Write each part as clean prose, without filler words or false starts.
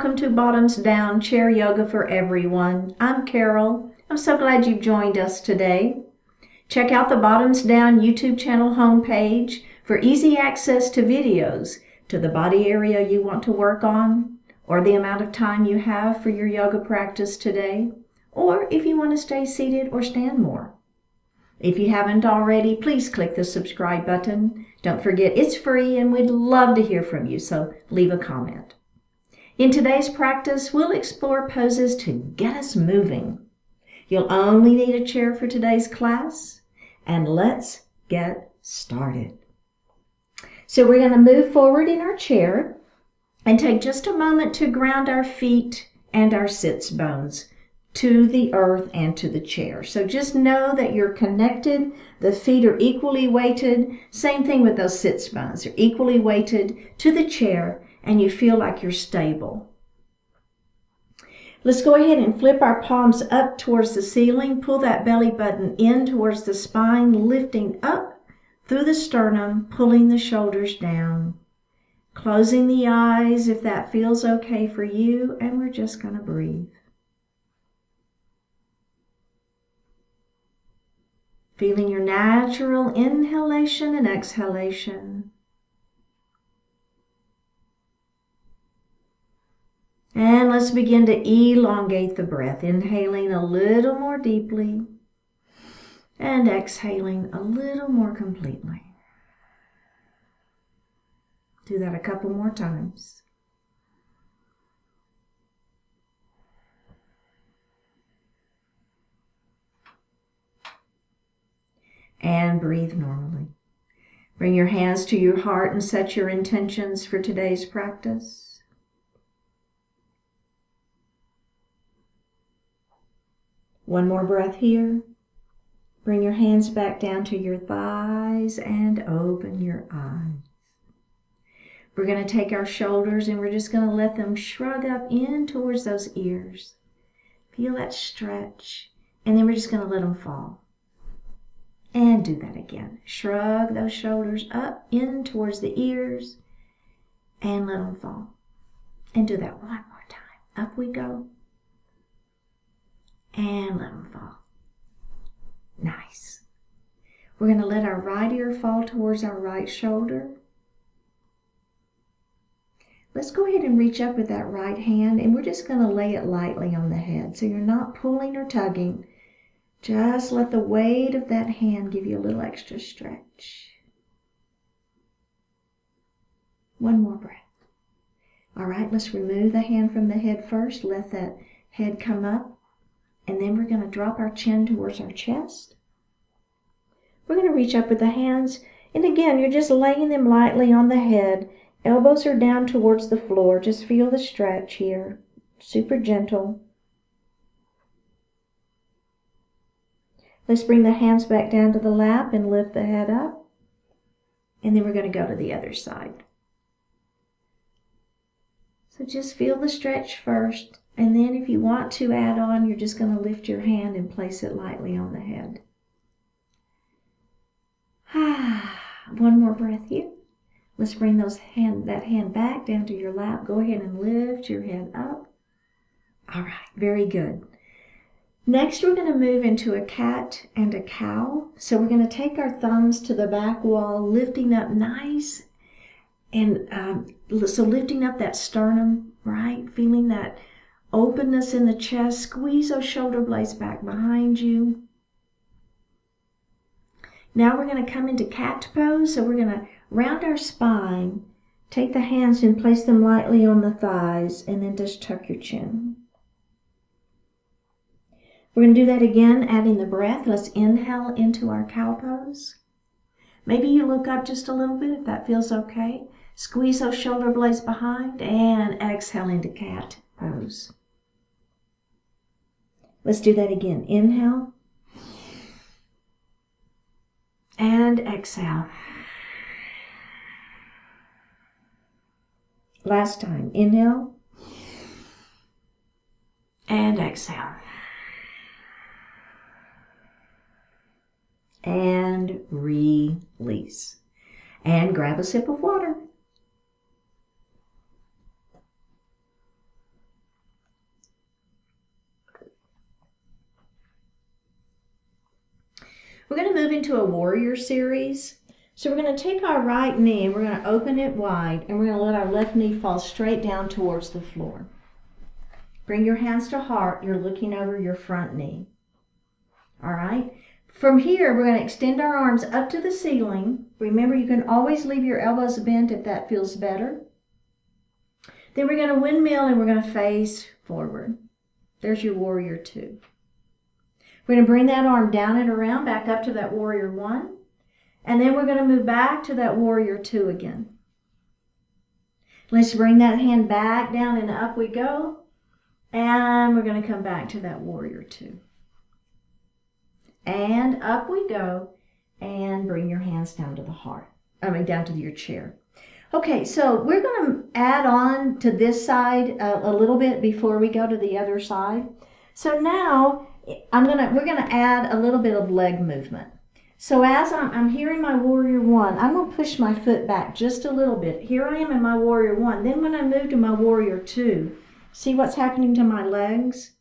welcome to Bottoms Down Chair Yoga for Everyone. I'm Carol. I'm so glad you've joined us today. Check out the Bottoms Down YouTube channel homepage for easy access to videos to the body area you want to work on, or the amount of time you have for your yoga practice today, or if you want to stay seated or stand more. If you haven't already, please click the subscribe button. Don't forget it's free and we'd love to hear from you, so leave a comment. In today's practice, we'll explore poses to get us moving. You'll only need a chair for today's class, and let's get started. So we're going to move forward in our chair and take just a moment to ground our feet and our sits bones to the earth and to the chair. So just know that you're connected. The feet are equally weighted. Same thing with those sits bones. They're equally weighted to the chair, and you feel like you're stable. Let's go ahead and flip our palms up towards the ceiling. Pull that belly button in towards the spine, lifting up through the sternum, pulling the shoulders down. Closing the eyes if that feels okay for you, and we're just going to breathe. Feeling your natural inhalation and exhalation. And let's begin to elongate the breath, inhaling a little more deeply and exhaling a little more completely. Do that a couple more times. And breathe normally. Bring your hands to your heart and set your intentions for today's practice. One more breath here. Bring your hands back down to your thighs and open your eyes. We're going to take our shoulders and we're just going to let them shrug up in towards those ears. Feel that stretch, and then we're just going to let them fall. And do that again. Shrug those shoulders up in towards the ears and let them fall. And do that one more time. Up we go. And let them fall. Nice. We're going to let our right ear fall towards our right shoulder. Let's go ahead and reach up with that right hand, and we're just going to lay it lightly on the head. So you're not pulling or tugging. Just let the weight of that hand give you a little extra stretch. One more breath. All right, let's remove the hand from the head first. Let that head come up. And then we're going to drop our chin towards our chest. We're going to reach up with the hands. And again, you're just laying them lightly on the head. Elbows are down towards the floor. Just feel the stretch here. Super gentle. Let's bring the hands back down to the lap and lift the head up. And then we're going to go to the other side. So just feel the stretch first. And then if you want to add on, you're just going to lift your hand and place it lightly on the head. One more breath here. Let's bring that hand back down to your lap. Go ahead and lift your head up. All right, very good. Next, we're going to move into a cat and a cow. So we're going to take our thumbs to the back wall, lifting up nice. And so lifting up that sternum, right? Feeling that openness in the chest. Squeeze those shoulder blades back behind you. Now we're going to come into cat pose. So we're going to round our spine. Take the hands and place them lightly on the thighs. And then just tuck your chin. We're going to do that again, adding the breath. Let's inhale into our cow pose. Maybe you look up just a little bit if that feels okay. Squeeze those shoulder blades behind and exhale into cat pose. Let's do that again. Inhale and exhale. Last time. Inhale and exhale. And release. And grab a sip of water. We're going to move into a warrior series. So we're going to take our right knee and we're going to open it wide and we're going to let our left knee fall straight down towards the floor. Bring your hands to heart. You're looking over your front knee. All right. From here, we're going to extend our arms up to the ceiling. Remember, you can always leave your elbows bent if that feels better. Then we're going to windmill and we're going to face forward. There's your warrior 2. We're going to bring that arm down and around, back up to that warrior 1. And then we're going to move back to that warrior 2 again. Let's bring that hand back down and up we go. And we're going to come back to that warrior 2. And up we go. And bring your hands down to the heart. Down to your chair. Okay, so we're going to add on to this side a little bit before we go to the other side. So now we're going to add a little bit of leg movement. So as I'm here in my warrior 1, I'm going to push my foot back just a little bit. Here I am in my warrior 1. Then when I move to my warrior 2, see what's happening to my legs?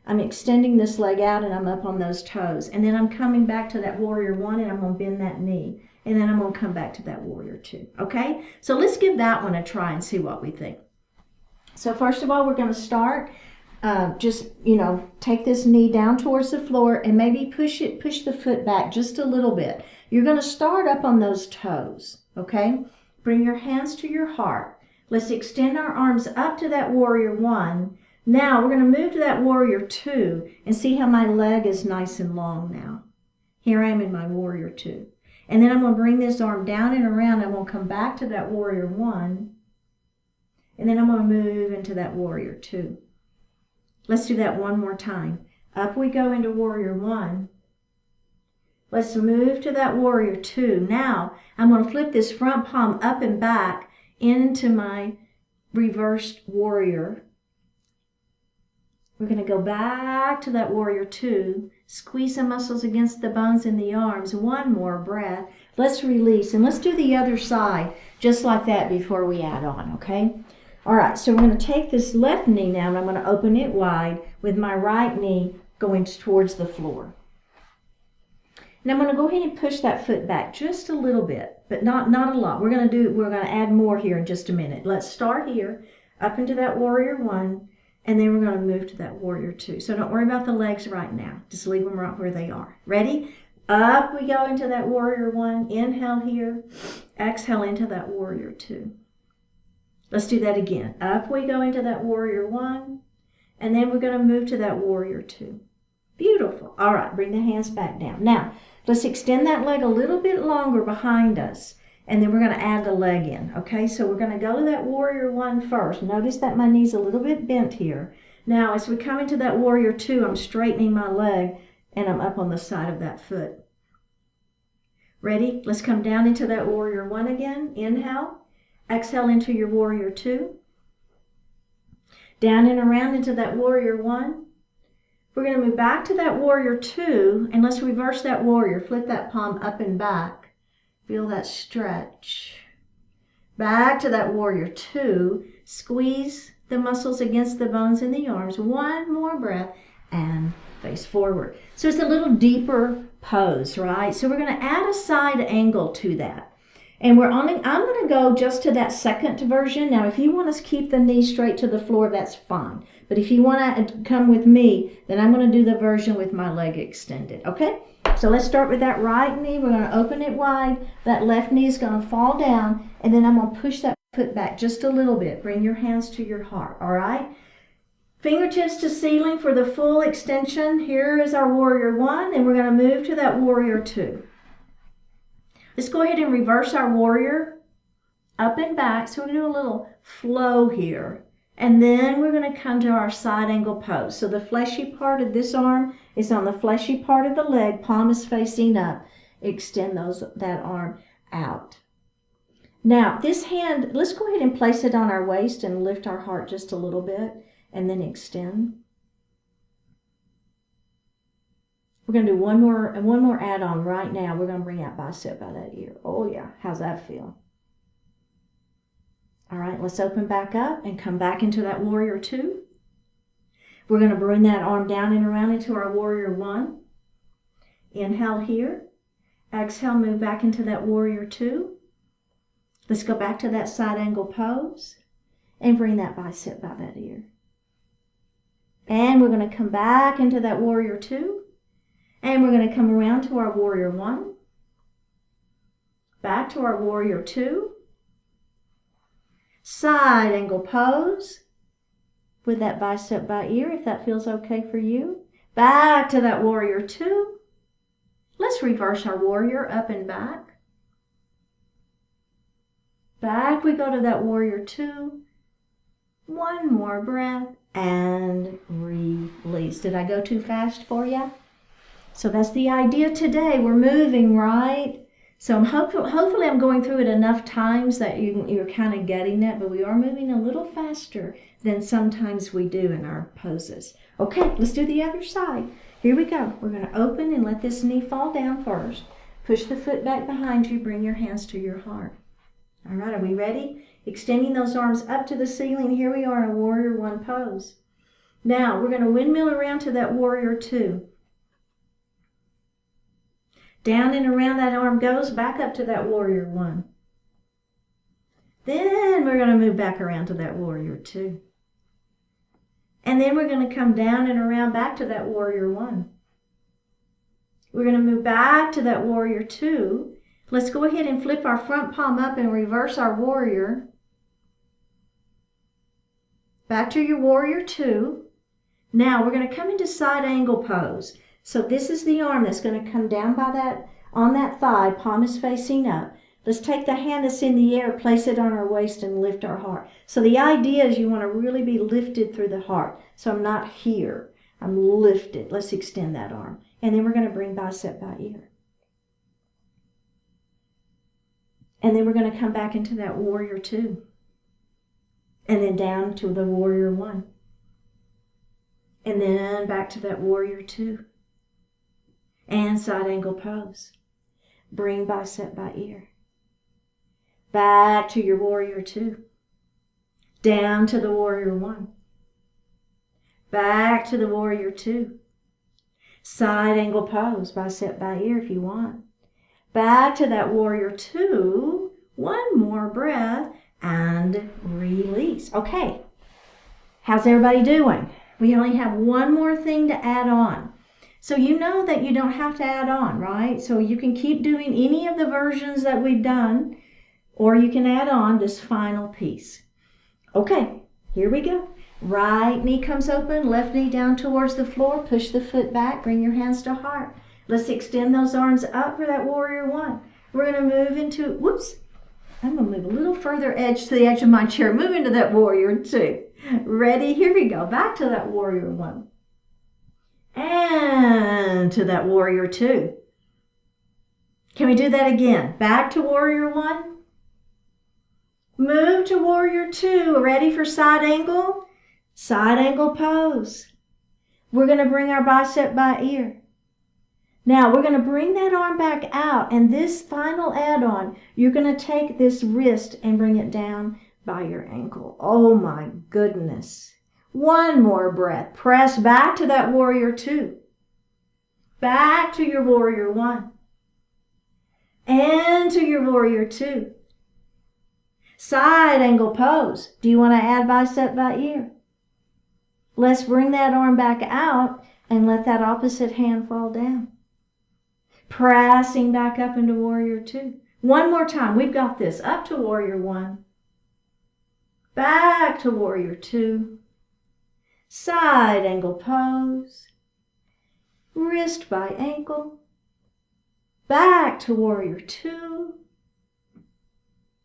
I'm extending this leg out and I'm up on those toes. And then I'm coming back to that warrior 1 and I'm going to bend that knee. And then I'm going to come back to that warrior 2. Okay? So let's give that one a try and see what we think. So first of all, we're going to start. Take this knee down towards the floor and maybe push the foot back just a little bit. You're going to start up on those toes. Okay? Bring your hands to your heart. Let's extend our arms up to that warrior 1. Now we're going to move to that warrior 2 and see how my leg is nice and long now. Here I am in my warrior 2. And then I'm going to bring this arm down and around. I'm going to come back to that warrior 1. And then I'm going to move into that warrior 2. Let's do that one more time. Up we go into warrior 1. Let's move to that warrior 2. Now I'm going to flip this front palm up and back into my reversed warrior. We're going to go back to that warrior 2. Squeeze the muscles against the bones in the arms. One more breath. Let's release. And let's do the other side just like that before we add on, okay? All right, so we're going to take this left knee now and I'm going to open it wide with my right knee going towards the floor. And I'm going to go ahead and push that foot back just a little bit, but not a lot. We're going to add more here in just a minute. Let's start here, up into that warrior 1. And then we're going to move to that warrior 2. So don't worry about the legs right now. Just leave them right where they are. Ready? Up we go into that warrior 1. Inhale here. Exhale into that warrior 2. Let's do that again. Up we go into that warrior 1. And then we're going to move to that warrior 2. Beautiful. All right, bring the hands back down. Now, let's extend that leg a little bit longer behind us. And then we're going to add the leg in. Okay, so we're going to go to that warrior 1 first. Notice that my knee's a little bit bent here. Now, as we come into that warrior 2, I'm straightening my leg and I'm up on the side of that foot. Ready? Let's come down into that warrior 1 again. Inhale. Exhale into your warrior 2. Down and around into that warrior 1. We're going to move back to that warrior 2 and let's reverse that warrior. Flip that palm up and back. Feel that stretch. Back to that warrior 2. Squeeze the muscles against the bones in the arms. One more breath and face forward. So it's a little deeper pose, right? So we're going to add a side angle to that. And I'm going to go just to that second version. Now, if you want to keep the knee straight to the floor, that's fine. But if you want to come with me, then I'm going to do the version with my leg extended, okay? So let's start with that right knee. We're going to open it wide. That left knee is going to fall down. And then I'm going to push that foot back just a little bit. Bring your hands to your heart, all right? Fingertips to ceiling for the full extension. Here is our warrior 1. And we're going to move to that warrior 2. Let's go ahead and reverse our warrior up and back. So we're going to do a little flow here. And then we're going to come to our side angle pose. So the fleshy part of this arm is on the fleshy part of the leg. Palm is facing up. Extend that arm out. Now this hand, let's go ahead and place it on our waist and lift our heart just a little bit. And then extend. We're going to do one more add-on right now. We're going to bring that bicep by that ear. Oh yeah, how's that feel? All right, let's open back up and come back into that warrior 2. We're going to bring that arm down and around into our warrior 1. Inhale here. Exhale, move back into that warrior two. Let's go back to that side angle pose and bring that bicep by that ear. And we're going to come back into that warrior two. And we're going to come around to our warrior one. Back to our warrior two. Side angle pose with that bicep by ear, if that feels okay for you. Back to that warrior two. Let's reverse our warrior up and back. Back we go to that warrior two. One more breath and release. Did I go too fast for you? So that's the idea today. We're moving, right? So hopefully I'm going through it enough times that you're kind of getting it, but we are moving a little faster than sometimes we do in our poses. Okay, let's do the other side. Here we go. We're going to open and let this knee fall down first. Push the foot back behind you. Bring your hands to your heart. All right, are we ready? Extending those arms up to the ceiling. Here we are in a warrior one pose. Now we're going to windmill around to that warrior two. Down and around that arm goes, back up to that warrior one. Then we're going to move back around to that warrior two. And then we're going to come down and around back to that warrior one. We're going to move back to that warrior two. Let's go ahead and flip our front palm up and reverse our warrior. Back to your warrior two. Now we're going to come into side angle pose. So this is the arm that's going to come down by that, on that thigh, palm is facing up. Let's take the hand that's in the air, place it on our waist and lift our heart. So the idea is you want to really be lifted through the heart. So I'm not here, I'm lifted. Let's extend that arm. And then we're going to bring bicep by ear. And then we're going to come back into that warrior two. And then down to the warrior one. And then back to that warrior two. And side angle pose. Bring bicep by ear. Back to your warrior two. Down to the warrior one. Back to the warrior two. Side angle pose, bicep by ear if you want. Back to that warrior two. One more breath and release. Okay, how's everybody doing? We only have one more thing to add on. So you know that you don't have to add on, right? So you can keep doing any of the versions that we've done, or you can add on this final piece. Okay, here we go. Right knee comes open, left knee down towards the floor. Push the foot back, bring your hands to heart. Let's extend those arms up for that warrior one. We're going to move into, I'm going to move a little further edge to the edge of my chair. Move into that warrior two. Ready? Here we go. Back to that warrior one. And to that warrior two. Can we do that again? Back to warrior one. Move to warrior two. Ready for side angle? Side angle pose. We're going to bring our bicep by ear. Now we're going to bring that arm back out, and this final add-on, you're going to take this wrist and bring it down by your ankle. Oh my goodness. One more breath. Press back to that warrior two. Back to your warrior one. And to your warrior two. Side angle pose. Do you want to add bicep by ear? Let's bring that arm back out and let that opposite hand fall down. Pressing back up into warrior two. One more time. We've got this. Up to warrior one. Back to warrior two. Side angle pose. Wrist by ankle. Back to warrior two.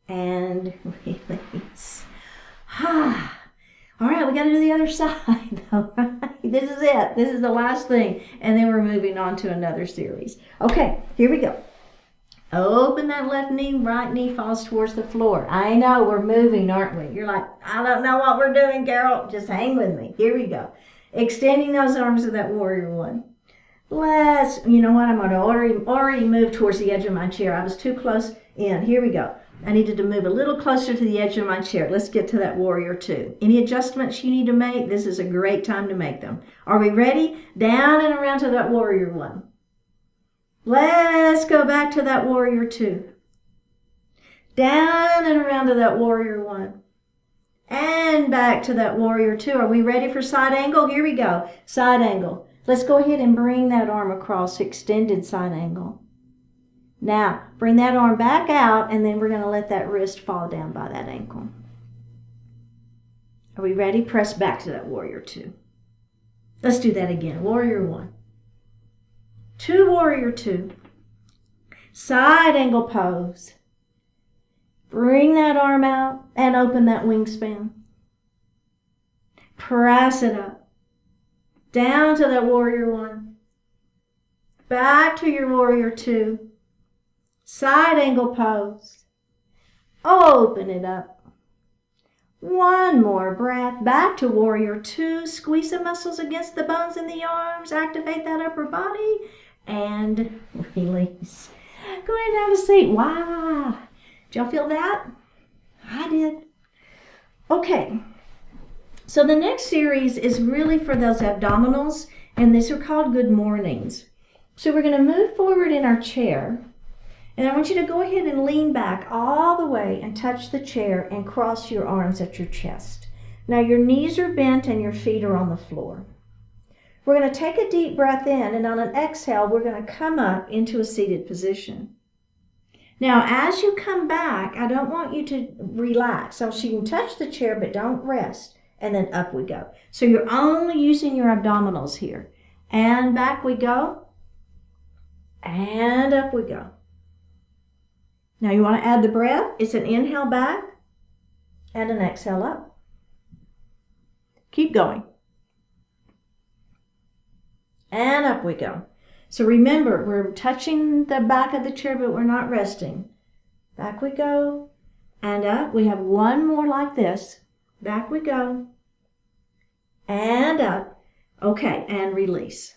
And release. All right, we got to do the other side though, right? This is it. This is the last thing. And then we're moving on to another series. Okay, here we go. Open that left knee, right knee falls towards the floor. I know we're moving, aren't we? You're like, I don't know what we're doing, Carol. Just hang with me. Here we go. Extending those arms to that warrior one. You know what? I'm going to already move towards the edge of my chair. I was too close in. Here we go. I needed to move a little closer to the edge of my chair. Let's get to that warrior two. Any adjustments you need to make, this is a great time to make them. Are we ready? Down and around to that warrior one. Let's go back to that warrior two. Down and around to that warrior one. And back to that warrior two. Are we ready for side angle? Here we go. Side angle. Let's go ahead and bring that arm across, extended side angle. Now, bring that arm back out, and then we're going to let that wrist fall down by that ankle. Are we ready? Press back to that warrior two. Let's do that again. Warrior one. Two, warrior two. Side angle pose. Bring that arm out and open that wingspan. Press it up. Down to that warrior one. Back to your warrior two. Side angle pose. Open it up. One more breath. Back to warrior two. Squeeze the muscles against the bones in the arms. Activate that upper body. And release. Go ahead and have a seat. Wow. Did y'all feel that? I did. Okay. So the next series is really for those abdominals, and these are called good mornings. So we're going to move forward in our chair, and I want you to go ahead and lean back all the way and touch the chair and cross your arms at your chest. Now your knees are bent and your feet are on the floor. We're going to take a deep breath in, and on an exhale, we're going to come up into a seated position. Now, as you come back, I don't want you to relax. So you can touch the chair, but don't rest. And then up we go. So you're only using your abdominals here. And back we go. And up we go. Now you want to add the breath. It's an inhale back and an exhale up. Keep going. And up we go. So remember, we're touching the back of the chair, but we're not resting. Back we go, and up. We have one more like this. Back we go, and up. Okay, and release.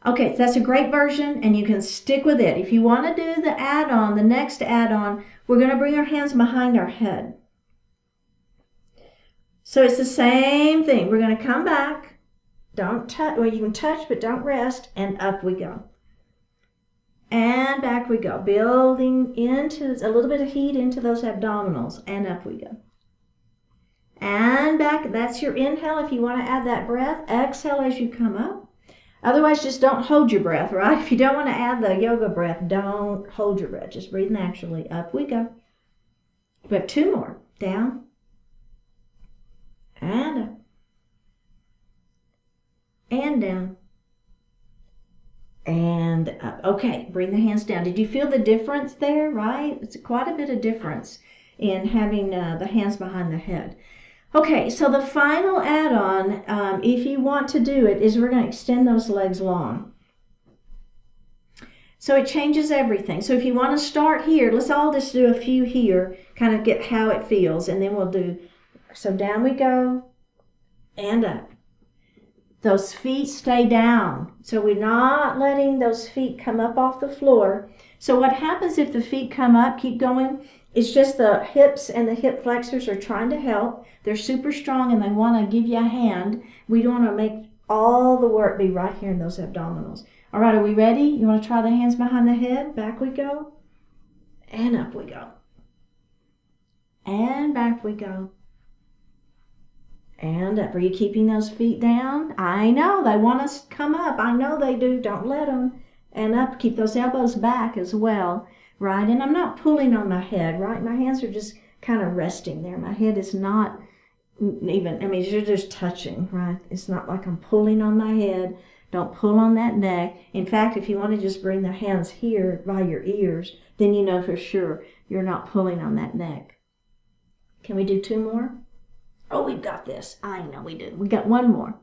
Okay, so that's a great version, and you can stick with it. If you want to do the add-on, the next add-on, we're going to bring our hands behind our head. So it's the same thing. We're going to come back. Don't touch, well, you can touch, but don't rest, and up we go. And back we go, building into a little bit of heat into those abdominals, and up we go. And back, that's your inhale if you want to add that breath. Exhale as you come up. Otherwise, just don't hold your breath, right? If you don't want to add the yoga breath, don't hold your breath. Just breathe naturally. Up we go. We have two more. Down. And up. And down. And up. Okay, bring the hands down. Did you feel the difference there, right? It's quite a bit of difference in having the hands behind the head. Okay, so the final add-on, if you want to do it, is we're going to extend those legs long. So it changes everything. So if you want to start here, let's all just do a few here, kind of get how it feels, and then we'll do, so down we go, and up. Those feet stay down. So we're not letting those feet come up off the floor. So what happens if the feet come up, keep going, it's just the hips and the hip flexors are trying to help. They're super strong and they want to give you a hand. We don't want to make all the work be right here in those abdominals. All right, are we ready? You want to try the hands behind the head? Back we go. And up we go. And back we go. And up. Are you keeping those feet down? I know. They want us to come up. I know they do. Don't let them. And up. Keep those elbows back as well. Right? And I'm not pulling on my head, right? My hands are just kind of resting there. My head is not even, I mean, you're just touching, right? It's not like I'm pulling on my head. Don't pull on that neck. In fact, if you want to just bring the hands here by your ears, then you know for sure you're not pulling on that neck. Can we do two more? Oh, we've got this. I know we do. We got one more.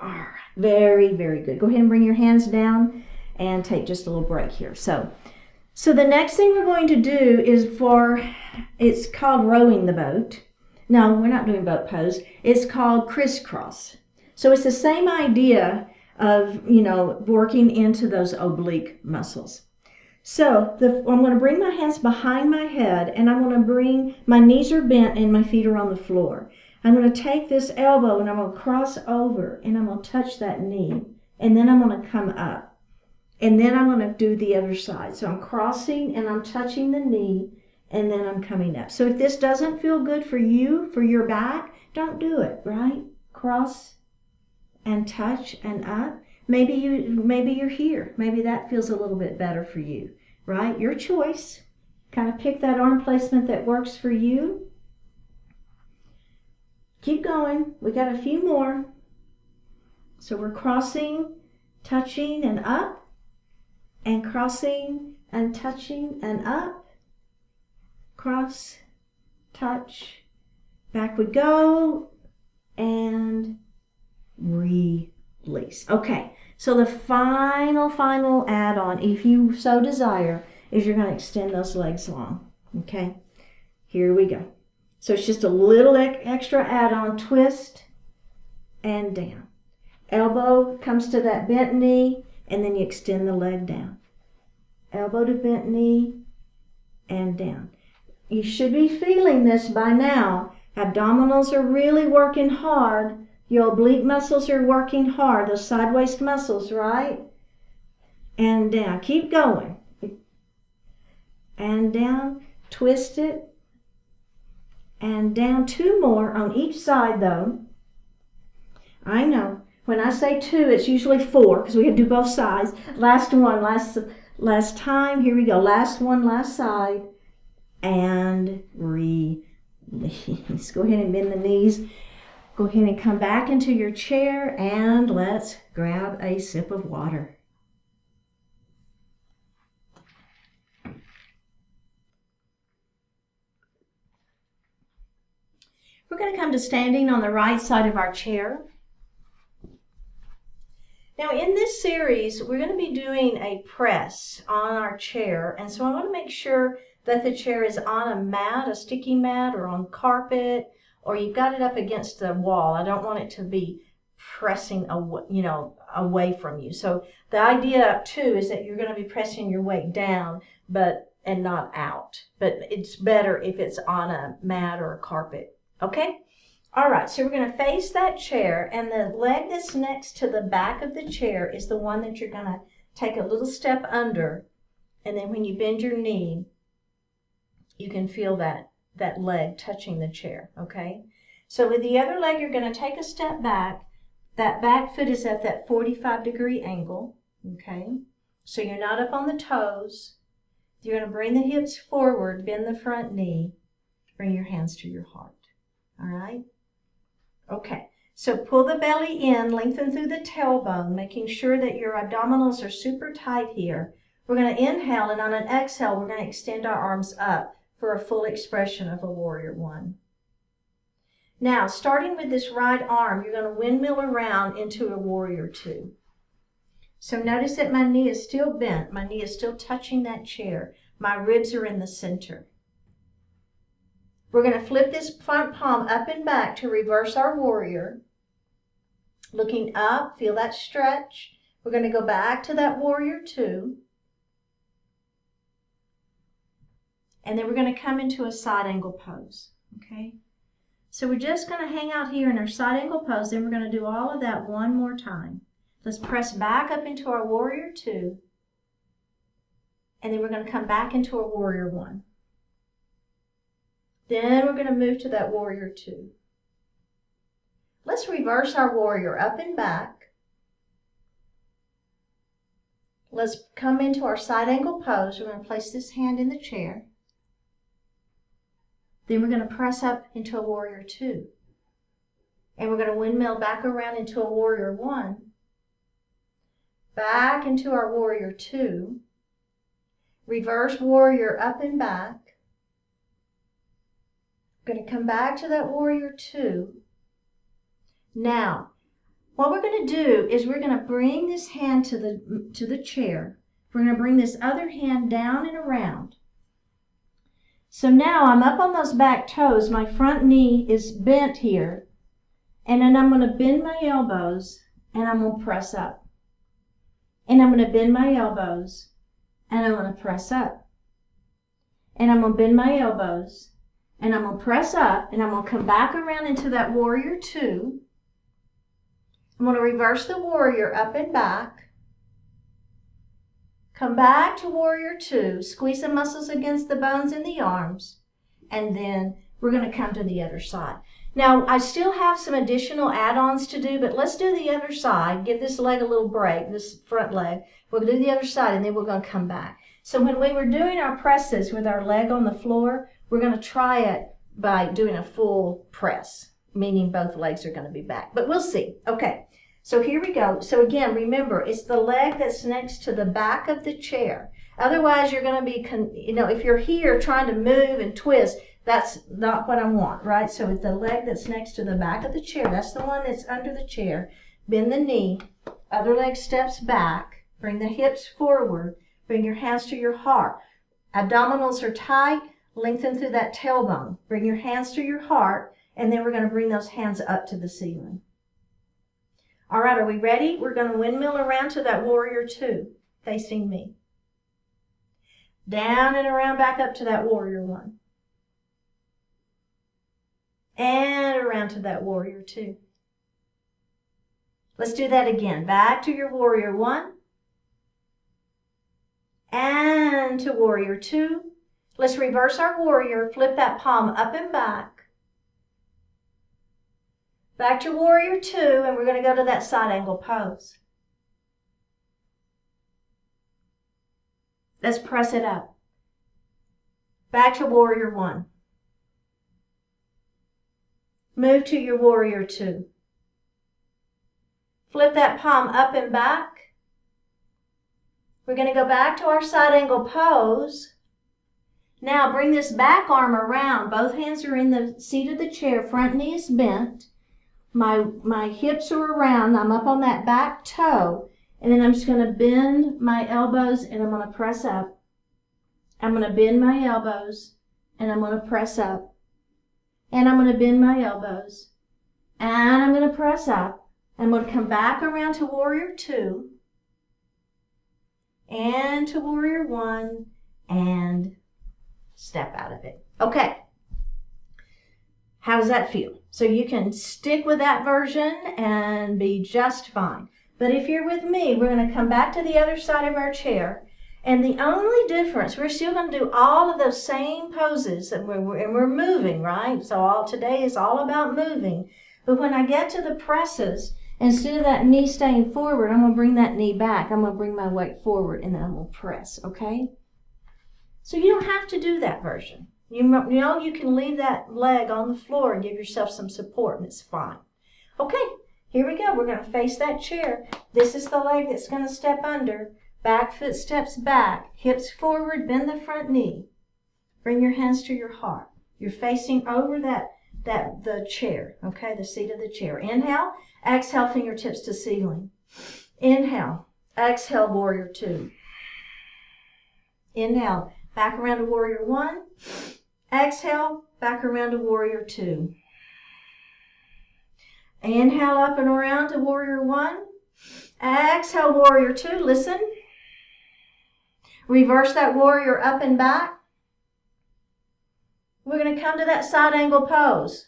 All right. Very, very good. Go ahead and bring your hands down and take just a little break here. So the next thing we're going to do is it's called rowing the boat. No, we're not doing boat pose. It's called crisscross. So it's the same idea of, working into those oblique muscles. So I'm going to bring my hands behind my head, and I'm going to bring, my knees are bent and my feet are on the floor. I'm going to take this elbow and I'm going to cross over and I'm going to touch that knee, and then I'm going to come up. And then I'm going to do the other side. So I'm crossing and I'm touching the knee, and then I'm coming up. So if this doesn't feel good for you, for your back, don't do it, right? Cross and touch and up. Maybe you're here. Maybe that feels a little bit better for you, right? Your choice. Kind of pick that arm placement that works for you. Keep going. We got a few more. So we're crossing, touching, and up, and crossing and touching and up. Cross, touch, back we go, and release. Okay, so the final add-on, if you so desire, is you're going to extend those legs long. Okay, here we go. So it's just a little extra add-on, twist and down. Elbow comes to that bent knee, and then you extend the leg down. Elbow to bent knee and down. You should be feeling this by now. Abdominals are really working hard. Your oblique muscles are working hard. Those side waist muscles, right? And down. Keep going. And down. Twist it. And down. 2 more on each side, though. I know. When I say 2, it's usually 4 because we have to do both sides. Last one, last time. Here we go. Last one, last side. And release. Go ahead and bend the knees. Go ahead and come back into your chair, and let's grab a sip of water. We're going to come to standing on the right side of our chair. Now in this series, we're going to be doing a press on our chair, and so I want to make sure that the chair is on a mat, a sticky mat, or on carpet, or you've got it up against the wall. I don't want it to be pressing away from you. So the idea too is that you're going to be pressing your weight down, and not out. But it's better if it's on a mat or a carpet. Okay? All right, so we're going to face that chair, and the leg that's next to the back of the chair is the one that you're going to take a little step under, and then when you bend your knee, you can feel that leg touching the chair, okay? So with the other leg, you're going to take a step back. That back foot is at that 45-degree angle, okay? So you're not up on the toes. You're going to bring the hips forward, bend the front knee, bring your hands to your heart, all right? Okay, so pull the belly in, lengthen through the tailbone, making sure that your abdominals are super tight here. We're going to inhale, and on an exhale, we're going to extend our arms up for a full expression of a warrior one. Now, starting with this right arm, you're going to windmill around into a warrior two. So notice that my knee is still bent. My knee is still touching that chair. My ribs are in the center. We're going to flip this front palm up and back to reverse our warrior. Looking up, feel that stretch. We're going to go back to that warrior two. And then we're going to come into a side angle pose, okay? So we're just going to hang out here in our side angle pose, then we're going to do all of that one more time. Let's press back up into our warrior two, and then we're going to come back into a warrior one. Then we're going to move to that warrior two. Let's reverse our warrior up and back. Let's come into our side angle pose. We're going to place this hand in the chair. Then we're going to press up into a warrior two. And we're going to windmill back around into a warrior one. Back into our warrior two. Reverse warrior up and back. We're going to come back to that warrior two. Now, what we're going to do is we're going to bring this hand to the chair. We're going to bring this other hand down and around. So now I'm up on those back toes. My front knee is bent here. And then I'm going to bend my elbows and I'm going to press up. And I'm going to bend my elbows and I'm going to press up. And I'm going to bend my elbows and I'm going to press up, and I'm going to come back around into that warrior two. I'm going to reverse the warrior up and back. Come back to warrior two. Squeeze the muscles against the bones in the arms. And then we're going to come to the other side. Now, I still have some additional add-ons to do, but let's do the other side. Give this leg a little break, this front leg. We'll do the other side, and then we're going to come back. So when we were doing our presses with our leg on the floor, we're going to try it by doing a full press, meaning both legs are going to be back. But we'll see. Okay, so here we go. So again, remember, it's the leg that's next to the back of the chair. Otherwise, you're going to be, if you're here trying to move and twist, that's not what I want, right? So it's the leg that's next to the back of the chair. That's the one that's under the chair. Bend the knee. Other leg steps back. Bring the hips forward. Bring your hands to your heart. Abdominals are tight. Lengthen through that tailbone. Bring your hands to your heart. And then we're going to bring those hands up to the ceiling. All right, are we ready? We're going to windmill around to that warrior two, facing me. Down and around back up to that warrior one. And around to that warrior two. Let's do that again. Back to your warrior one. And to warrior two. Let's reverse our warrior. Flip that palm up and back. Back to warrior two, and we're going to go to that side angle pose. Let's press it up. Back to warrior one. Move to your warrior two. Flip that palm up and back. We're going to go back to our side angle pose. Now bring this back arm around. Both hands are in the seat of the chair. Front knee is bent. My hips are around. I'm up on that back toe. And then I'm just going to bend my elbows and I'm going to press up. I'm going to bend my elbows and I'm going to press up. And I'm going to bend my elbows. And I'm going to press up. I'm going to come back around to warrior two. And to warrior one. And step out of it. Okay. How does that feel? So you can stick with that version and be just fine. But if you're with me, we're going to come back to the other side of our chair. And the only difference, we're still going to do all of those same poses, and we're moving, right? So today is all about moving. But when I get to the presses, instead of that knee staying forward, I'm going to bring that knee back. I'm going to bring my weight forward, and then I'm going to press, okay? So you don't have to do that version. You know you can leave that leg on the floor and give yourself some support, and it's fine. Okay, here we go. We're going to face that chair. This is the leg that's going to step under. Back foot steps back, hips forward, bend the front knee. Bring your hands to your heart. You're facing over the chair, okay, the seat of the chair. Inhale, exhale, fingertips to ceiling. Inhale, exhale, warrior two. Inhale, back around to warrior one. Exhale, back around to warrior two. Inhale, up and around to warrior one. Exhale, warrior two. Listen. Reverse that warrior up and back. We're going to come to that side angle pose.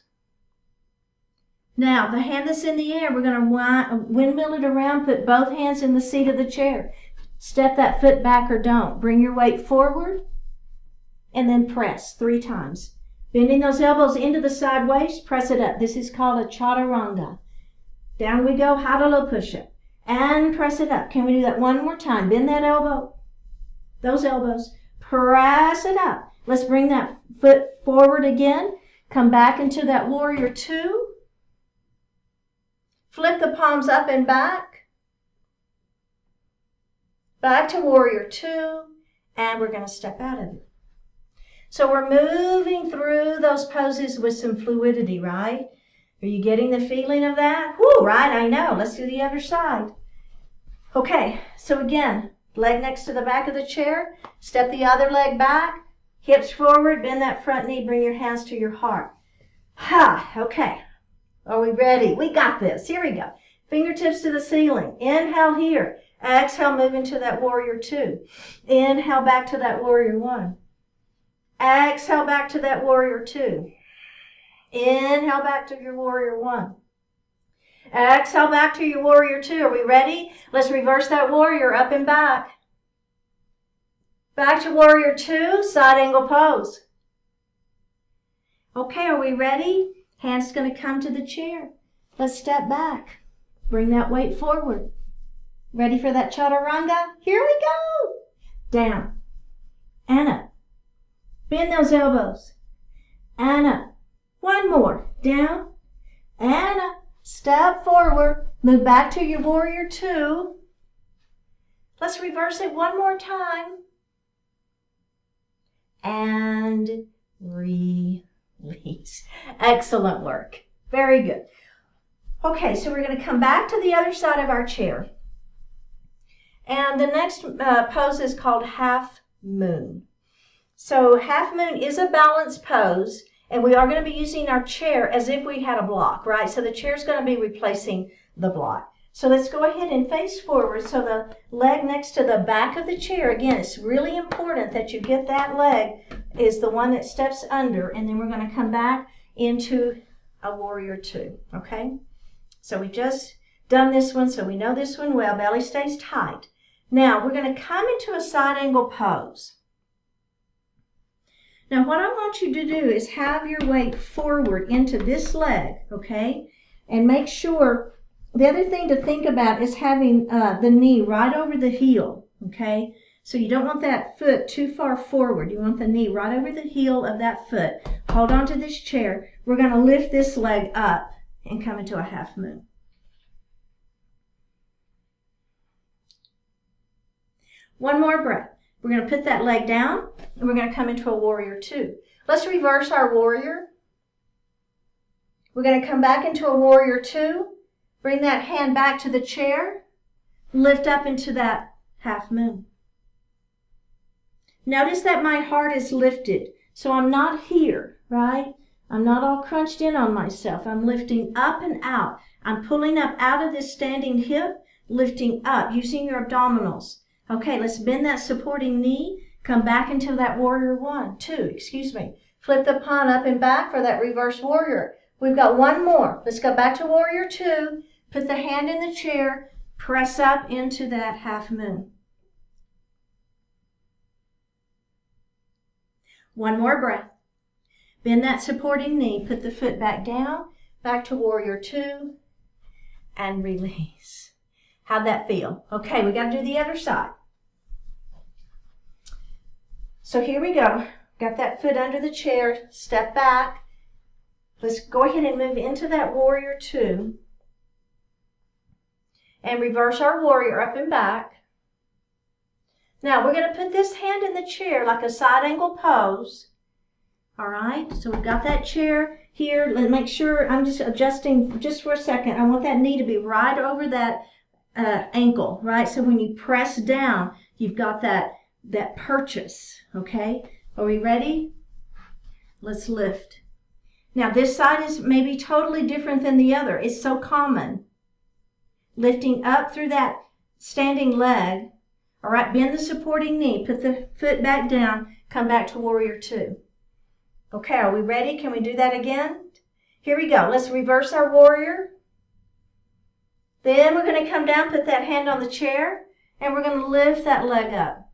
Now, the hand that's in the air, we're going to windmill it around, put both hands in the seat of the chair. Step that foot back or don't. Bring your weight forward and then press 3 times. Bending those elbows into the side waist, press it up. This is called a chaturanga. Down we go, hatalo push-up. And press it up. Can we do that one more time? Bend that elbow. Those elbows. Press it up. Let's bring that foot forward again. Come back into that warrior two. Flip the palms up and back. Back to warrior two. And we're going to step out of it. So we're moving through those poses with some fluidity, right? Are you getting the feeling of that? Whoo, right, I know. Let's do the other side. Okay, so again, leg next to the back of the chair. Step the other leg back. Hips forward, bend that front knee, bring your hands to your heart. Ha, okay. Are we ready? We got this. Here we go. Fingertips to the ceiling. Inhale here. Exhale, move into that warrior two. Inhale back to that warrior one. Exhale back to that warrior two. Inhale back to your warrior one. Exhale back to your warrior two. Are we ready? Let's reverse that warrior up and back. Back to warrior two, side angle pose. Okay, are we ready? Hand's going to come to the chair. Let's step back. Bring that weight forward. Ready for that chaturanga? Here we go. Down and up. Bend those elbows and up. One more. Down and up. Step forward. Move back to your warrior two. Let's reverse it one more time. And release. Excellent work. Very good. Okay, so we're going to come back to the other side of our chair. And the next pose is called half moon. So half moon is a balanced pose, and we are going to be using our chair as if we had a block, right? So the chair is going to be replacing the block. So let's go ahead and face forward. So the leg next to the back of the chair, again, it's really important that you get that leg is the one that steps under, and then we're going to come back into a warrior two, okay? So we've just done this one, so we know this one well. Belly stays tight. Now we're going to come into a side angle pose. Now what I want you to do is have your weight forward into this leg, okay? And make sure, the other thing to think about is having the knee right over the heel, okay? So you don't want that foot too far forward. You want the knee right over the heel of that foot. Hold on to this chair. We're going to lift this leg up and come into a half moon. One more breath. We're going to put that leg down and we're going to come into a warrior two. Let's reverse our warrior. We're going to come back into a warrior two. Bring that hand back to the chair. Lift up into that half moon. Notice that my heart is lifted. So I'm not here, right? I'm not all crunched in on myself. I'm lifting up and out. I'm pulling up out of this standing hip, lifting up, using your abdominals. Okay, let's bend that supporting knee. Come back into that warrior two. Flip the palm up and back for that reverse warrior. We've got one more. Let's go back to warrior two. Put the hand in the chair. Press up into that half moon. One more breath. Bend that supporting knee. Put the foot back down. Back to warrior two. And release. How'd that feel? Okay, we got to do the other side. So here we go. Got that foot under the chair. Step back. Let's go ahead and move into that warrior two. And reverse our warrior up and back. Now we're going to put this hand in the chair like a side angle pose. All right, so we've got that chair here. Let's make sure, I'm just adjusting just for a second. I want that knee to be right over that ankle, right? So when you press down, you've got that purchase, okay? Are we ready? Let's lift. Now this side is maybe totally different than the other. It's so common. Lifting up through that standing leg. All right, bend the supporting knee. Put the foot back down. Come back to warrior two. Okay, are we ready? Can we do that again? Here we go. Let's reverse our warrior. Then we're going to come down, put that hand on the chair, and we're going to lift that leg up.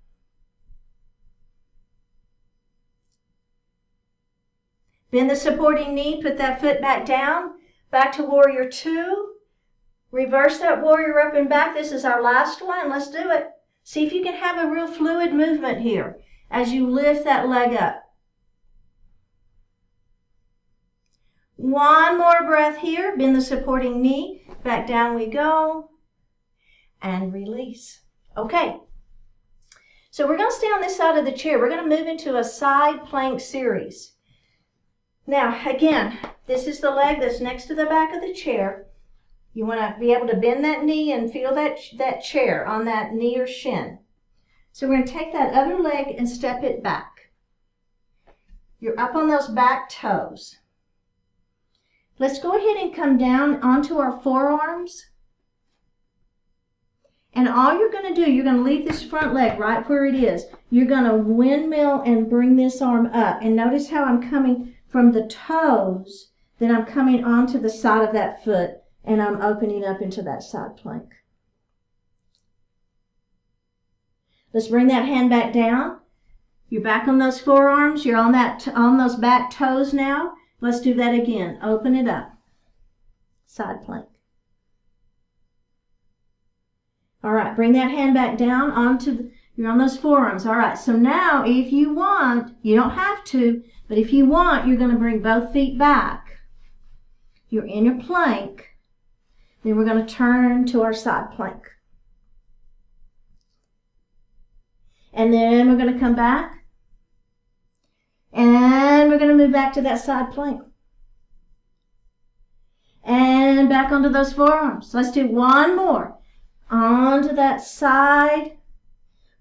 Bend the supporting knee, put that foot back down, back to warrior two. Reverse that warrior up and back. This is our last one. Let's do it. See if you can have a real fluid movement here as you lift that leg up. One more breath here. Bend the supporting knee. Back down we go. And release. Okay. So we're going to stay on this side of the chair. We're going to move into a side plank series. Now, again, this is the leg that's next to the back of the chair. You want to be able to bend that knee and feel that chair on that knee or shin. So we're going to take that other leg and step it back. You're up on those back toes. Let's go ahead and come down onto our forearms. And all you're going to do, you're going to leave this front leg right where it is. You're going to windmill and bring this arm up. And notice how I'm coming from the toes, then I'm coming onto the side of that foot, and I'm opening up into that side plank. Let's bring that hand back down. You're back on those forearms. You're on those back toes now. Let's do that again. Open it up. Side plank. All right, bring that hand back down you're on those forearms. All right, so now if you want, you don't have to, but if you want, you're going to bring both feet back. You're in your plank. Then we're going to turn to our side plank. And then we're going to come back. And we're going to move back to that side plank. And back onto those forearms. Let's do one more. Onto that side.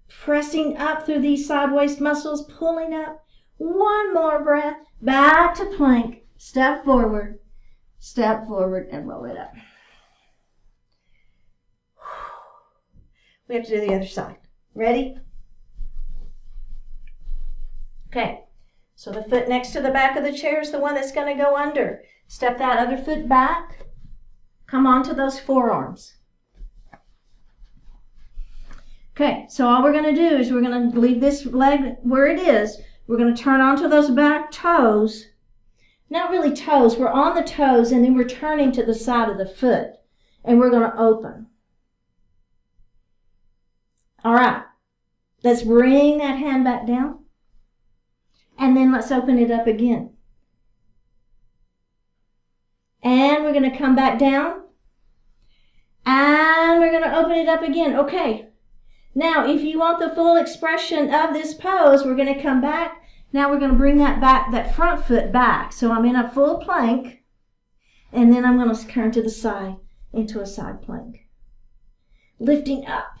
Pressing up through these side waist muscles. Pulling up. One more breath. Back to plank. Step forward, and roll it up. We have to do the other side. Ready? Okay. So the foot next to the back of the chair is the one that's going to go under. Step that other foot back. Come onto those forearms. Okay, so all we're going to do is we're going to leave this leg where it is. We're going to turn onto those back toes. Not really toes. We're on the toes, and then we're turning to the side of the foot. And we're going to open. All right. Let's bring that hand back down. And then let's open it up again. And we're going to come back down. And we're going to open it up again. Okay. Now, if you want the full expression of this pose, we're going to come back. Now we're going to bring that front foot back. So I'm in a full plank. And then I'm going to turn to the side into a side plank. Lifting up.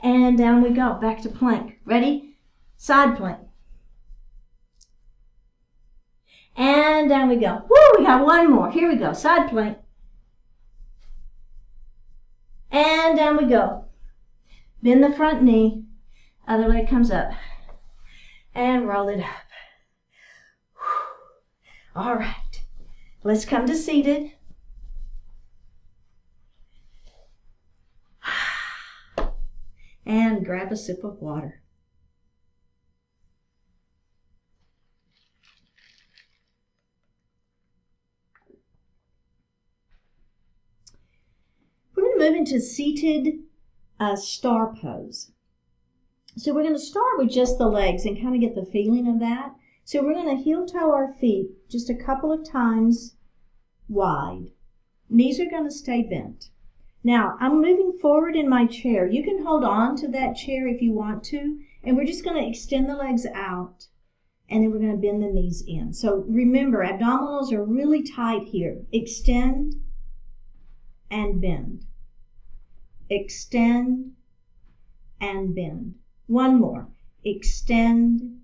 And down we go. Back to plank. Ready? Side plank. And down we go. Woo, we got one more. Here we go. Side plank. And down we go. Bend the front knee. Other leg comes up. And roll it up. All right. Let's come to seated. And grab a sip of water. Move into seated star pose. So we're going to start with just the legs and kind of get the feeling of that. So we're going to heel toe our feet just a couple of times wide. Knees are going to stay bent. Now I'm moving forward in my chair. You can hold on to that chair if you want to, and we're just going to extend the legs out, and then we're going to bend the knees in. So remember, abdominals are really tight here. Extend and bend. Extend and bend. One more. Extend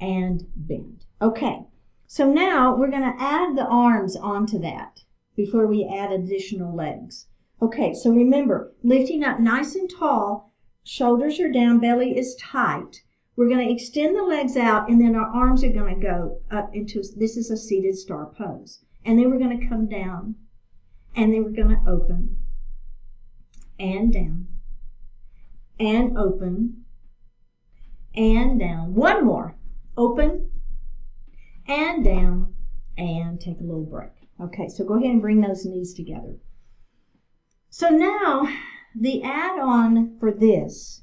and bend. Okay, so now we're going to add the arms onto that before we add additional legs. Okay, so remember, lifting up nice and tall, shoulders are down, belly is tight. We're going to extend the legs out, and then our arms are going to go up into, this is a seated star pose. And then we're going to come down, and then we're going to open. And down, and open, and down. One more. Open, and down, and take a little break. Okay, so go ahead and bring those knees together. So now, the add-on for this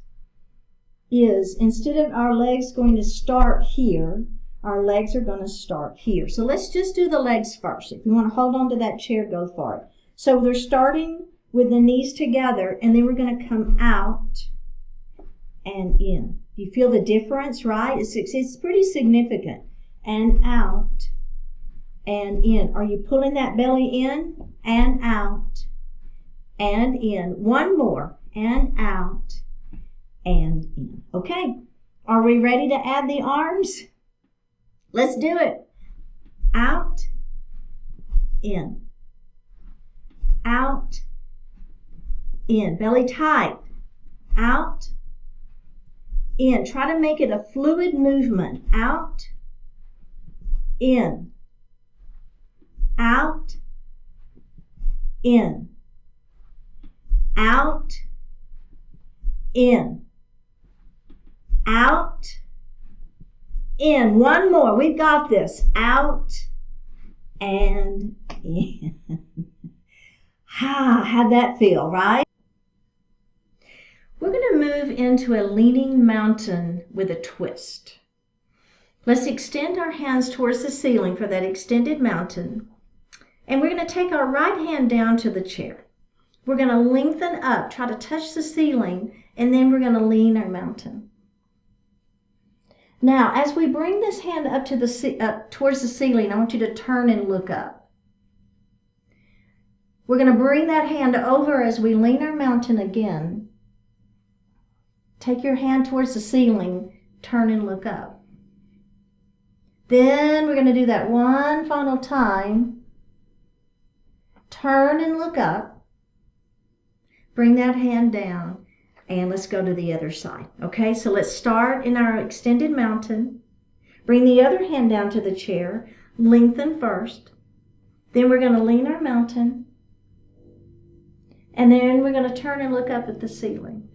is, instead of our legs going to start here, our legs are going to start here. So let's just do the legs first. If you want to hold on to that chair, go for it. So they're starting with the knees together, and then we're going to come out and in. You feel the difference, right? It's pretty significant. And out and in. Are you pulling that belly in? And out and in. One more. And out and in. Okay. Are we ready to add the arms? Let's do it. Out, in. Out, in. Belly tight. Out, in. Try to make it a fluid movement. Out, in. Out, in. Out, in. Out, in. One more. We've got this. Out and in. How'd that feel, right? We're going to move into a leaning mountain with a twist. Let's extend our hands towards the ceiling for that extended mountain. And we're going to take our right hand down to the chair. We're going to lengthen up, try to touch the ceiling, and then we're going to lean our mountain. Now, as we bring this hand up to up towards the ceiling, I want you to turn and look up. We're going to bring that hand over as we lean our mountain again. Take your hand towards the ceiling, turn and look up. Then we're going to do that one final time. Turn and look up. Bring that hand down, and let's go to the other side. Okay, so let's start in our extended mountain. Bring the other hand down to the chair. Lengthen first. Then we're going to lean our mountain. And then we're going to turn and look up at the ceiling.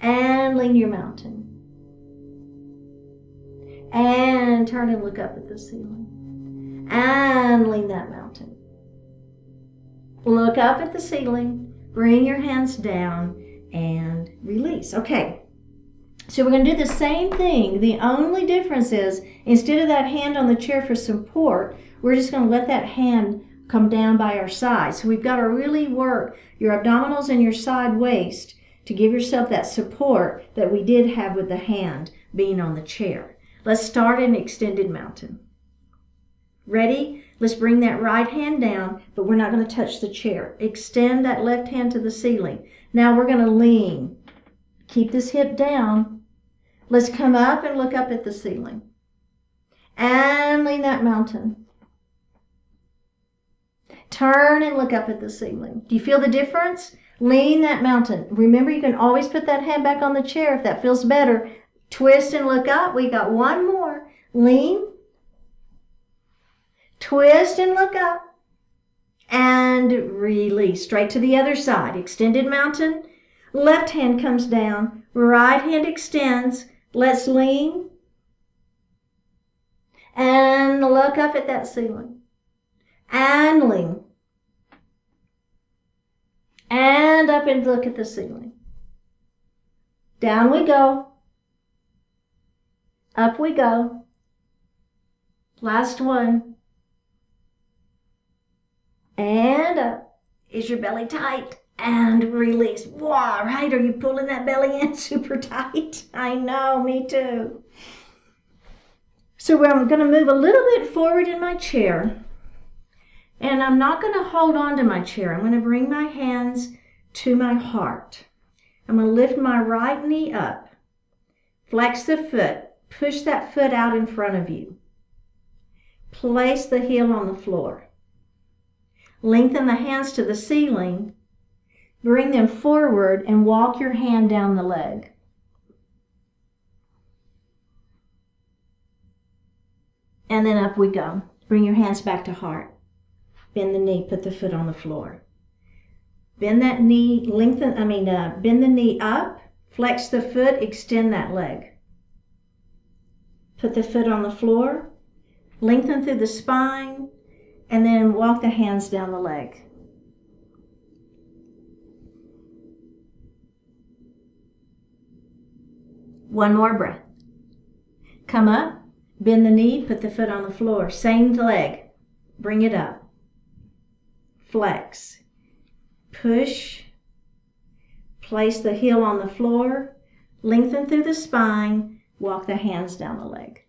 And lean your mountain. And turn and look up at the ceiling. And lean that mountain. Look up at the ceiling. Bring your hands down and release. Okay. So we're going to do the same thing. The only difference is instead of that hand on the chair for support, we're just going to let that hand come down by our side. So we've got to really work your abdominals and your side waist to give yourself that support that we did have with the hand being on the chair. Let's start an extended mountain. Ready? Let's bring that right hand down, but we're not going to touch the chair. Extend that left hand to the ceiling. Now we're going to lean. Keep this hip down. Let's come up and look up at the ceiling. And lean that mountain. Turn and look up at the ceiling. Do you feel the difference? Lean that mountain. Remember, you can always put that hand back on the chair if that feels better. Twist and look up. We got one more. Lean. Twist and look up. And release. Straight to the other side. Extended mountain. Left hand comes down. Right hand extends. Let's lean. And look up at that ceiling. And lean. And up and look at the ceiling. Down we go. Up we go. Last one. And up. Is your belly tight? And release. Wow, right? Are you pulling that belly in super tight? I know, me too. So I'm going to move a little bit forward in my chair. And I'm not going to hold on to my chair. I'm going to bring my hands to my heart. I'm going to lift my right knee up. Flex the foot. Push that foot out in front of you. Place the heel on the floor. Lengthen the hands to the ceiling. Bring them forward and walk your hand down the leg. And then up we go. Bring your hands back to heart. Bend the knee, put the foot on the floor. Bend that knee, bend the knee up, flex the foot, extend that leg. Put the foot on the floor, lengthen through the spine, and then walk the hands down the leg. One more breath. Come up, bend the knee, put the foot on the floor. Same leg, bring it up. Flex. Push. Place the heel on the floor. Lengthen through the spine. Walk the hands down the leg.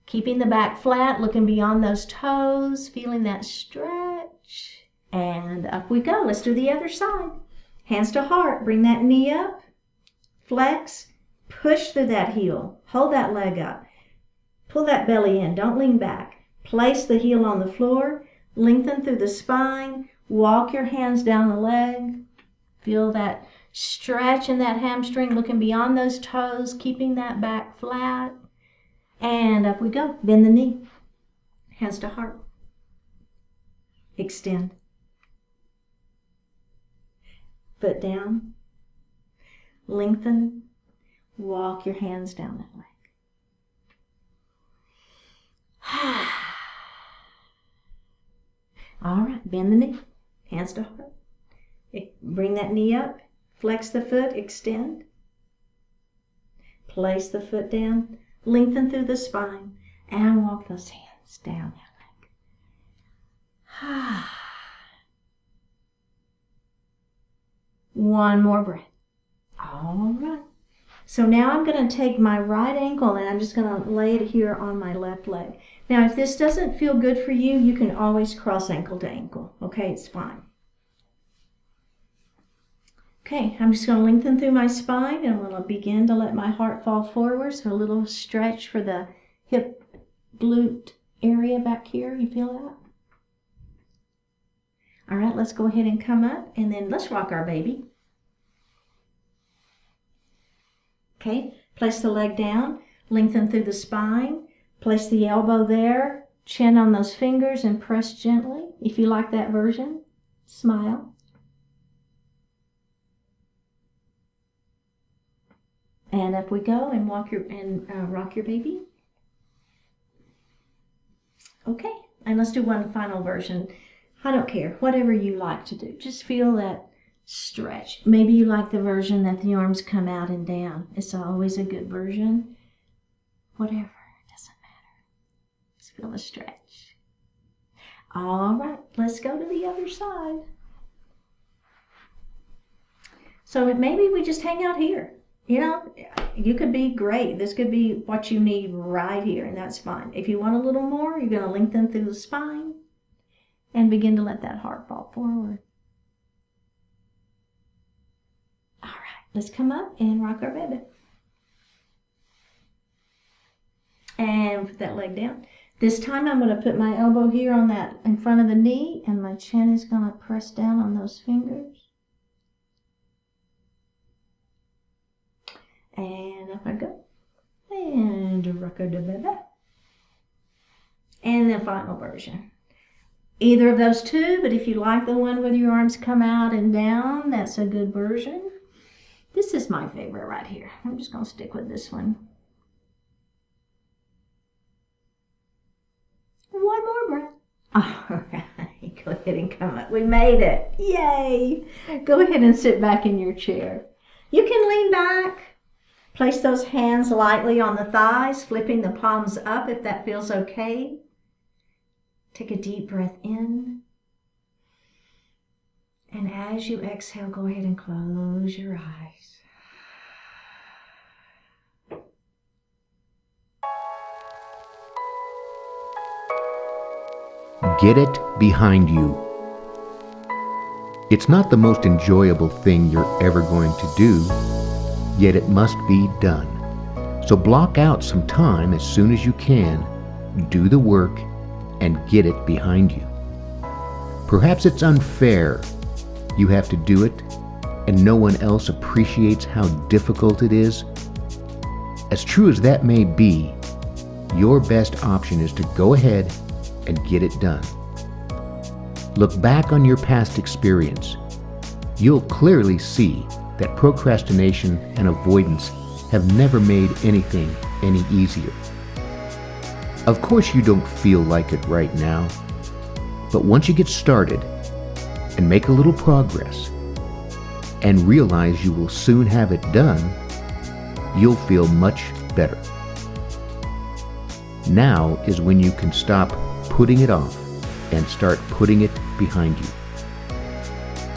Keeping the back flat, looking beyond those toes, feeling that stretch. And up we go. Let's do the other side. Hands to heart. Bring that knee up. Flex. Push through that heel. Hold that leg up. Pull that belly in. Don't lean back. Place the heel on the floor. Lengthen through the spine. Walk your hands down the leg. Feel that stretch in that hamstring, looking beyond those toes, keeping that back flat. And up we go. Bend the knee. Hands to heart. Extend. Foot down. Lengthen. Walk your hands down that leg. All right, bend the knee, hands to heart. Bring that knee up, flex the foot, extend. Place the foot down, lengthen through the spine, and walk those hands down that leg. One more breath. All right. So now I'm going to take my right ankle and I'm just going to lay it here on my left leg. Now, if this doesn't feel good for you, you can always cross ankle to ankle. Okay, it's fine. Okay, I'm just going to lengthen through my spine and I'm going to begin to let my heart fall forward. So a little stretch for the hip glute area back here. You feel that? All right, let's go ahead and come up and then let's rock our baby. Okay, place the leg down, lengthen through the spine, place the elbow there, chin on those fingers and press gently. If you like that version, smile. And up we go and rock your baby. Okay, and let's do one final version. I don't care, whatever you like to do. Just feel that stretch. Maybe you like the version that the arms come out and down. It's always a good version. Whatever, it doesn't matter. Just feel the stretch. All right, let's go to the other side. So maybe we just hang out here. You know, you could be great. This could be what you need right here, and that's fine. If you want a little more, you're going to lengthen through the spine and begin to let that heart fall forward. All right, let's come up and rock our baby. And put that leg down. This time I'm going to put my elbow here on that in front of the knee, and my chin is going to press down on those fingers. And up I go. And rock our baby. And the final version. Either of those two, but if you like the one with your arms come out and down, that's a good version. This is my favorite right here. I'm just going to stick with this one. One more breath. All right, go ahead and come up. We made it. Yay. Go ahead and sit back in your chair. You can lean back. Place those hands lightly on the thighs, flipping the palms up if that feels okay. Take a deep breath in. And as you exhale, go ahead and close your eyes. Get it behind you. It's not the most enjoyable thing you're ever going to do, yet it must be done. So block out some time as soon as you can, do the work, and get it behind you. Perhaps it's unfair. You have to do it, and no one else appreciates how difficult it is. As true as that may be, your best option is to go ahead and get it done. Look back on your past experience. You'll clearly see that procrastination and avoidance have never made anything any easier. Of course you don't feel like it right now, but once you get started and make a little progress and realize you will soon have it done, you'll feel much better. Now is when you can stop putting it off and start putting it behind you.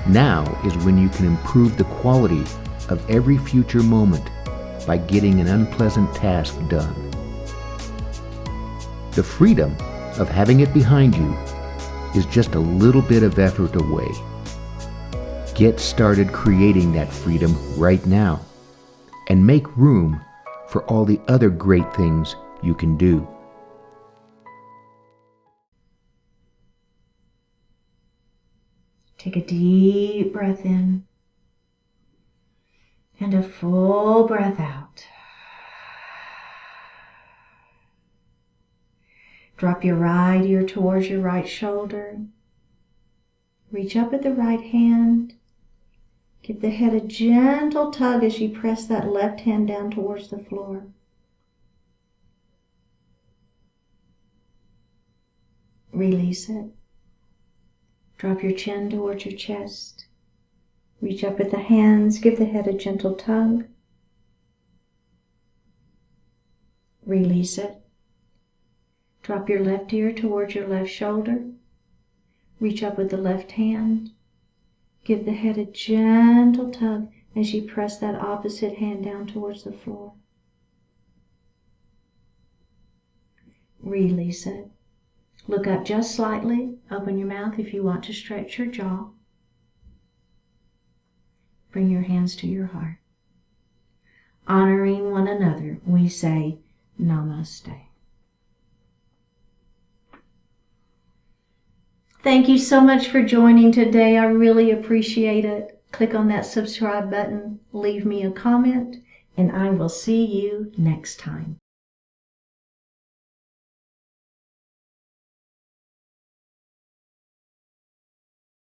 Now is when you can improve the quality of every future moment by getting an unpleasant task done. The freedom of having it behind you is just a little bit of effort away. Get started creating that freedom right now and make room for all the other great things you can do. Take a deep breath in and a full breath out. Drop your right ear towards your right shoulder. Reach up at the right hand Give the head a gentle tug as you press that left hand down towards the floor. Release it. Drop your chin towards your chest. Reach up with the hands. Give the head a gentle tug. Release it. Drop your left ear towards your left shoulder. Reach up with the left hand. Give the head a gentle tug as you press that opposite hand down towards the floor. Release it. Look up just slightly. Open your mouth if you want to stretch your jaw. Bring your hands to your heart. Honoring one another, we say Namaste. Thank you so much for joining today. I really appreciate it. Click on that subscribe button, leave me a comment, and I will see you next time.